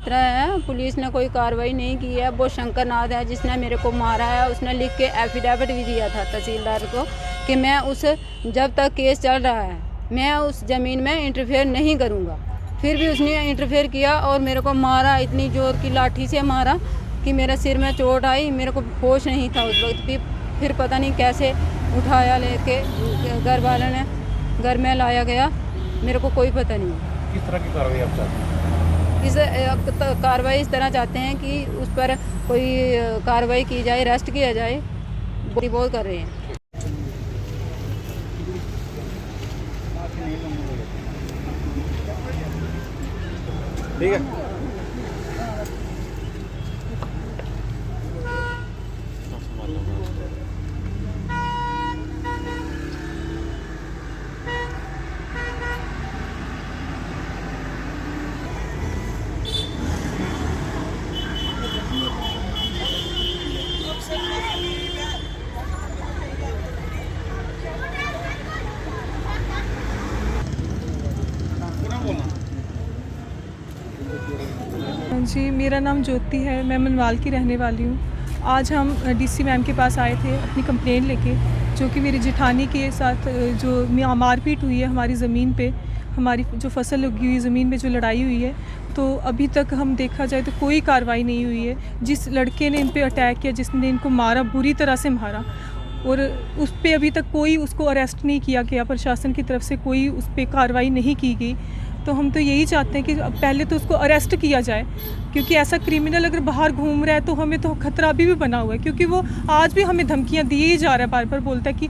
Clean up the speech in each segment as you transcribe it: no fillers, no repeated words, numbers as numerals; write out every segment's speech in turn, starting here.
खतरा है। पुलिस ने कोई कार्रवाई नहीं की है। वो शंकर नाथ है जिसने मेरे को मारा है, उसने लिख के एफिडेविट भी दिया था तहसीलदार को कि मैं उस जब तक केस चल रहा है मैं उस ज़मीन में इंटरफेयर नहीं करूँगा। फिर भी उसने इंटरफेयर किया और मेरे को मारा, इतनी ज़ोर की लाठी से मारा कि मेरे सिर में चोट आई। मेरे को होश नहीं था उस वक्त भी। फिर पता नहीं कैसे उठाया लेके घर वालों ने, घर में लाया गया, मेरे को कोई पता नहीं। किस तरह की कार्रवाई आप चाहते हैं? इस कार्रवाई इस तरह चाहते हैं कि उस पर कोई कार्रवाई की जाए, अरेस्ट किया जाए। बहुत कर रहे हैं। ठीक है। जी, मेरा नाम ज्योति है, मैं मनवाल की रहने वाली हूँ। आज हम डीसी मैम के पास आए थे अपनी कंप्लेंट लेके, जो कि मेरी जेठानी के साथ जो मारपीट हुई है हमारी ज़मीन पे, हमारी जो फसल उगी हुई ज़मीन में जो लड़ाई हुई है। तो अभी तक हम देखा जाए तो कोई कार्रवाई नहीं हुई है। जिस लड़के ने इन पे अटैक किया, जिसने इनको मारा, बुरी तरह से मारा, और उस पर अभी तक कोई उसको अरेस्ट नहीं किया गया। प्रशासन की तरफ से कोई उस पर कार्रवाई नहीं की गई। तो हम तो यही चाहते हैं कि पहले तो उसको अरेस्ट किया जाए, क्योंकि ऐसा क्रिमिनल अगर बाहर घूम रहा है तो हमें तो खतरा अभी भी बना हुआ है। क्योंकि वो आज भी हमें धमकियां दिए ही जा रहा है, बार बार बोलता है कि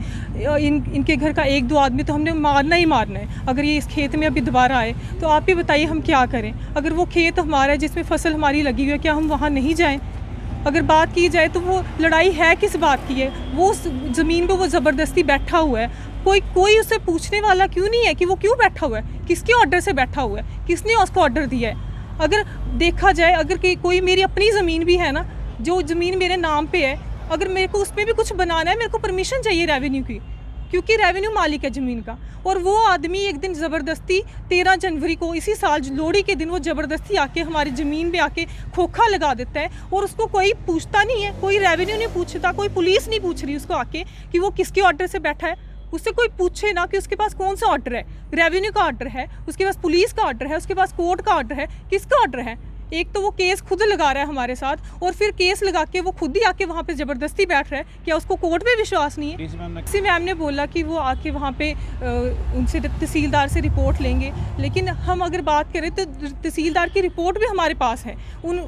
इनके घर का एक दो आदमी तो हमने मारना ही मारना है। अगर ये इस खेत में अभी दोबारा आए तो आप ही बताइए हम क्या करें। अगर वो खेत हमारा है जिसमें फसल हमारी लगी हुई है, क्या हम वहाँ नहीं जाएँ? अगर बात की जाए तो वो लड़ाई है किस बात की है? वो ज़मीन पे वो ज़बरदस्ती बैठा हुआ है। कोई उससे पूछने वाला क्यों नहीं है कि वो क्यों बैठा हुआ है, किसके ऑर्डर से बैठा हुआ है, किसने उसको ऑर्डर दिया है? अगर देखा जाए, अगर कोई मेरी अपनी ज़मीन भी है ना, जो ज़मीन मेरे नाम पे है, अगर मेरे को उसमें भी कुछ बनाना है, मेरे को परमिशन चाहिए रेवेन्यू की, क्योंकि रेवेन्यू मालिक है ज़मीन का। और वो आदमी एक दिन ज़बरदस्ती 13 जनवरी को इसी साल लोहड़ी के दिन वो ज़बरदस्ती आके हमारी ज़मीन पे आके खोखा लगा देता है, और उसको कोई पूछता नहीं है, कोई रेवेन्यू नहीं पूछता, कोई पुलिस नहीं पूछ रही उसको आके कि वो किसके ऑर्डर से बैठा है। उससे कोई पूछे ना कि उसके पास कौन सा ऑर्डर है। रेवेन्यू का ऑर्डर है, उसके पास पुलिस का ऑर्डर है, उसके पास कोर्ट का ऑर्डर है, किसका ऑर्डर है? एक तो वो केस खुद लगा रहा है हमारे साथ, और फिर केस लगा के वो खुद ही आके वहाँ पे ज़बरदस्ती बैठ रहा है। क्या उसको कोर्ट पे विश्वास नहीं है? डीसी मैम ने बोला कि वो आके वहाँ पे उनसे तहसीलदार से रिपोर्ट लेंगे, लेकिन हम अगर बात करें तो तहसीलदार की रिपोर्ट भी हमारे पास है।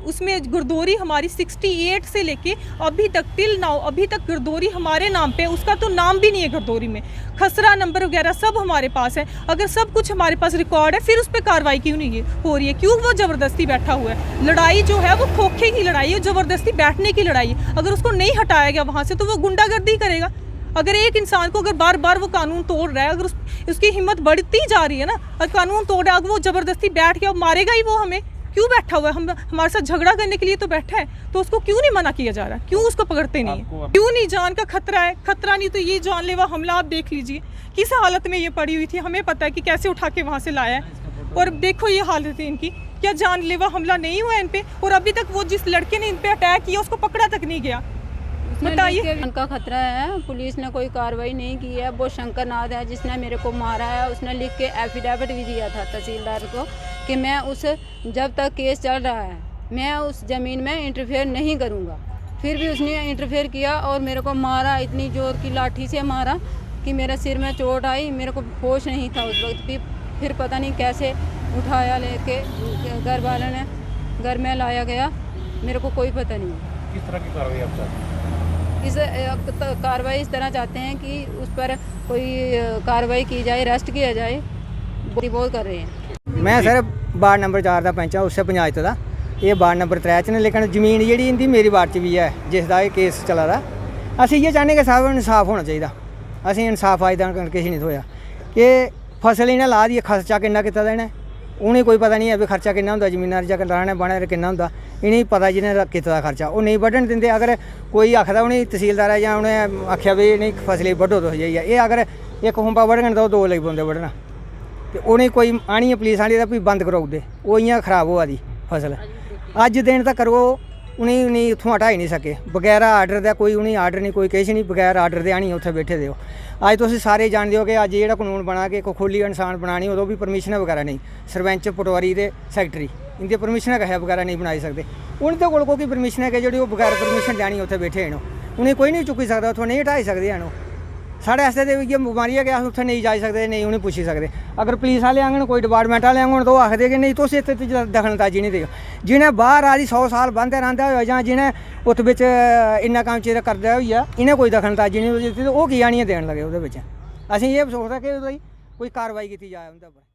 उसमें गुरदौरी हमारी 68 से लेके अभी तक टिल नाउ अभी तक गुरदौरी हमारे नाम पे, उसका तो नाम भी नहीं है गुरदौरी में, खसरा नंबर वगैरह सब हमारे पास है। अगर सब कुछ हमारे पास रिकॉर्ड है, फिर उस पर कार्रवाई क्यों नहीं हो रही है? क्यों वो ज़बरदस्ती बैठा हुआ है? लड़ाई जो है वो खोखे की लड़ाई है, ज़बरदस्ती बैठने की लड़ाई है। अगर उसको नहीं हटाया गया वहाँ से तो वो गुंडागर्दी करेगा। अगर एक इंसान को अगर बार बार वो कानून तोड़ रहा है, अगर उसकी हिम्मत बढ़ती जा रही है ना, अगर कानून तोड़ रहा है, अगर वो ज़बरदस्ती बैठ गया, मारेगा ही वो हमें। क्यों बैठा हुआ है? हमारे साथ झगड़ा करने के लिए तो बैठा है, तो उसको क्यों नहीं मना किया जा रहा? क्यों उसको पकड़ते नहीं है? क्यों नहीं? जान का खतरा है। खतरा नहीं तो ये जानलेवा हमला आप देख लीजिए किस हालत में ये पड़ी हुई थी। हमें पता है कि कैसे उठा के वहाँ से लाया है, और देखो ये हालत है इनकी। क्या जानलेवा हमला नहीं हुआ इन पे? और अभी तक वो जिस लड़के ने इन पे अटैक किया उसको पकड़ा तक नहीं गया। बताइए। उनका खतरा है। पुलिस ने कोई कार्रवाई नहीं की है। वो शंकर नाथ है जिसने मेरे को मारा है, उसने लिख के एफिडेविट भी दिया था तहसीलदार को कि मैं उस जब तक केस चल रहा है मैं उस ज़मीन में इंटरफेयर नहीं करूँगा। फिर भी उसने इंटरफेयर किया और मेरे को मारा, इतनी ज़ोर की लाठी से मारा कि मेरे सिर में चोट आई। मेरे को होश नहीं था उस वक्त भी। फिर पता नहीं कैसे उठाया लेके घर वालों ने, घर में लाया गया, मेरे को कोई पता नहीं। किस तरह की कार्रवाई आप चाहते हैं? कार्रवाई इस तरह चाहते हैं कि उस पर कोई कार्रवाई की जाए, अरेस्ट किया जाए। बहुत कर रहे हैं। मैं सर वार्ड नंबर 4 का पंच हाँ, उससे पंचायत का। ये वार्ड नंबर 3 च ने, लेकिन जमीन जी इनकी मेरी वार्ड च भी है जिसका ये केस चला रहा। असीं ये चाहते कि सब इंसाफ होना चाहिए। असीं इंसाफ अज तक किसी नहीं थोया कि फसल इन्हें ला दी है, खर्चा किन्ना कीता दा इन्हें, उन्हें कोई पता नहीं है भी खर्चा किन्ना होंदा जमीनां च लाने बाने किन्ना होंदा। इन्हें पता जिन्हें कीता दा खर्चा वो नहीं वड्ढन दिंदे। अगर कोई आखदा उन्हें तहसीलदार है या उन्हें आख्या भी इन्हें फसलें वड्ढो तुस जाइए, ये अगर एक खुंबा वड्ढन तो 2 लगी पौंदे वड्ढना, तो उन्हें कोई आनी पुलिस आनी भी बंद कराई दे, वो इ'यां खराब होआ दी फसल। ਅੱਜ ਦਿਨ ਤੱਕ ਉਹ उन्हें नहीं उत्थों हटाई नहीं सके बगैर आर्डर का कोई उन्हें आर्डर नहीं कोई किश नहीं बगैर आर्डर दे आनी उत्थे बैठे दे अज तुम सारे जानते हो कि अज जो कानून बना के खोली इंसान बनानी उदों भी परमिशन वगैरह नहीं सरपंच पटवारी दे सैकटरी इनकी परमिशन कहे वगैरह नहीं बनाई सकते उनके कोल कोई परमिशन है कि जी बगैर परमिशन लैनी उत्थे बैठे हैं उन्हें कोई नहीं चुकी सकता उत्थों नहीं हटाई सकते हैं साढ़े आस्ते तो इयै बमारी है कि अस उत्थे नहीं जाई सकते नहीं उन्हें पुच्छी सकते अगर पुलिस वाले आंगन कोई डिपार्टमेंट वाले आंगन तो आखदे कि नहीं तुस इत्थे दखलअंदाजी नहीं देओ जिन्हें बाहर आदि 100 साल बंदे रहिंदा होया जां जिन्हें उत्त बिच इन्ना कम्म चिर करदा होइया इन्हें कोई दखलअंदाजी नहीं दित्ती ते ओह् की आनियै देन लगे ओह्दे बिच असें ये सोचदा कि कोई कार्रवाई कीती जाए उंदे उप्पर।